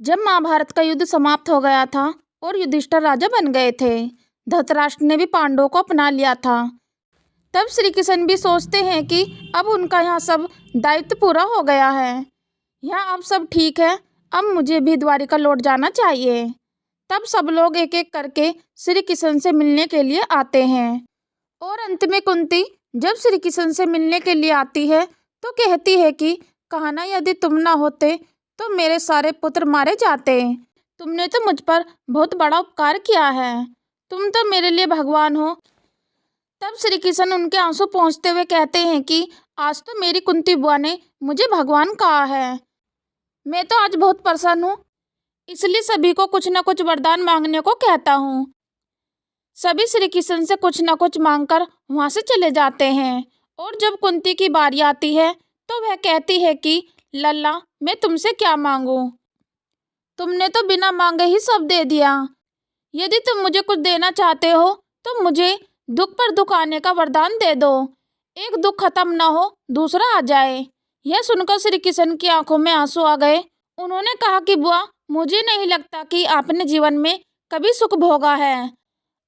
जब महाभारत का युद्ध समाप्त हो गया था और युधिष्ठिर राजा बन गए थे, धृतराष्ट्र ने भी पांडवों को अपना लिया था। तब श्री कृष्ण भी सोचते हैं कि अब उनका यहाँ सब दायित्व पूरा हो गया है, यहाँ अब सब ठीक है, अब मुझे भी द्वारिका लौट जाना चाहिए। तब सब लोग एक एक करके श्री कृष्ण से मिलने के लिए आते हैं और अंत में कुंती जब श्री कृष्ण से मिलने के लिए आती है तो कहती है कि कहना, यदि तुम ना होते तो मेरे सारे पुत्र मारे जाते। तुमने तो मुझ पर बहुत बड़ा उपकार किया है, तुम तो मेरे लिए भगवान हो। तब श्री कृष्ण उनके आंसू पोंछते हुए कहते हैं कि आज तो मेरी कुंती बुआ ने मुझे भगवान कहा है। मैं तो आज बहुत प्रसन्न हूँ, इसलिए सभी को कुछ न कुछ वरदान मांगने को कहता हूँ। सभी श्री कृष्ण से कुछ न कुछ मांगकर वहाँ से चले जाते हैं और जब कुंती की बारी आती है तो वह कहती है कि लल्ला, मैं तुमसे क्या मांगूं? तुमने तो बिना मांगे ही सब दे दिया। यदि तुम मुझे कुछ देना चाहते हो तो मुझे दुख पर दुख आने का वरदान दे दो। एक दुख खत्म ना हो, दूसरा आ जाए। यह सुनकर श्री कृष्ण की आंखों में आंसू आ गए। उन्होंने कहा कि बुआ, मुझे नहीं लगता कि आपने जीवन में कभी सुख भोगा है।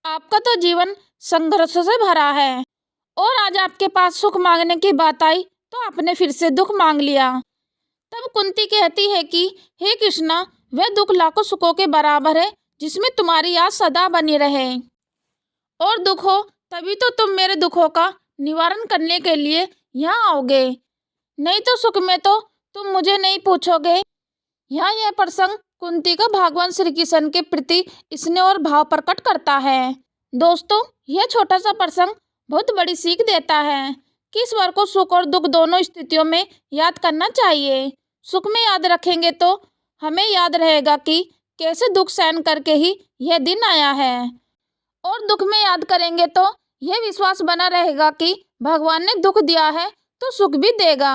आपका तो जीवन संघर्षों से भरा है और आज आपके पास सुख मांगने की बात आई तो आपने फिर से दुख मांग लिया। तब कुंती कहती है कि हे कृष्णा, वह दुख लाखों सुखों के बराबर है जिसमें तुम्हारी याद सदा बनी रहे। और दुख हो तभी तो तुम मेरे दुखों का निवारण करने के लिए यहाँ आओगे, नहीं तो सुख में तो तुम मुझे नहीं पूछोगे। यहाँ यह प्रसंग कुंती का भगवान श्री कृष्ण के प्रति स्नेह और भाव प्रकट करता है। दोस्तों, यह छोटा सा प्रसंग बहुत बड़ी सीख देता है कि ईश्वर को सुख और दुख दोनों स्थितियों में याद करना चाहिए। सुख में याद रखेंगे तो हमें याद रहेगा कि कैसे दुख सहन करके ही यह दिन आया है, और दुख में याद करेंगे तो यह विश्वास बना रहेगा कि भगवान ने दुख दिया है तो सुख भी देगा।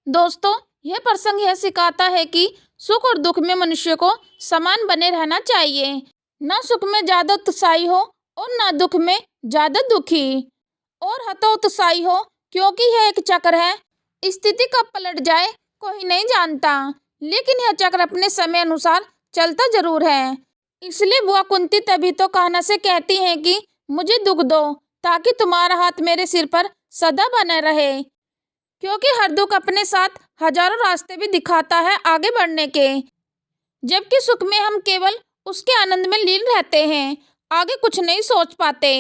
दोस्तों, यह प्रसंग यह सिखाता है कि सुख और दुख में मनुष्य को समान बने रहना चाहिए, न सुख में ज्यादा उत्साही हो और न दुख में ज्यादा दुखी और हतोत्साही हो, क्योंकि यह एक चक्र है। स्थिति कब पलट जाए कोई नहीं जानता, लेकिन यह चक्र अपने समय अनुसार चलता जरूर है। इसलिए बुआ कुंती तभी तो कहना से कहती हैं कि मुझे दुख दो ताकि तुम्हारा हाथ मेरे सिर पर सदा बना रहे, क्योंकि हर दुख अपने साथ हजारों रास्ते भी दिखाता है आगे बढ़ने के, जबकि सुख में हम केवल उसके आनंद में लीन रहते हैं, आगे कुछ नहीं सोच पाते।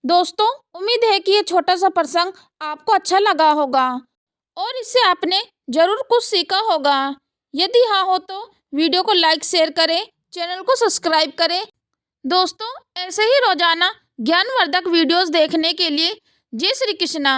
दोस्तों, उम्मीद है कि ये छोटा सा प्रसंग आपको अच्छा लगा होगा और इससे आपने जरूर कुछ सीखा होगा। यदि हाँ हो तो वीडियो को लाइक शेयर करें, चैनल को सब्सक्राइब करें। दोस्तों, ऐसे ही रोजाना ज्ञानवर्धक वीडियोस देखने के लिए जय श्री कृष्णा।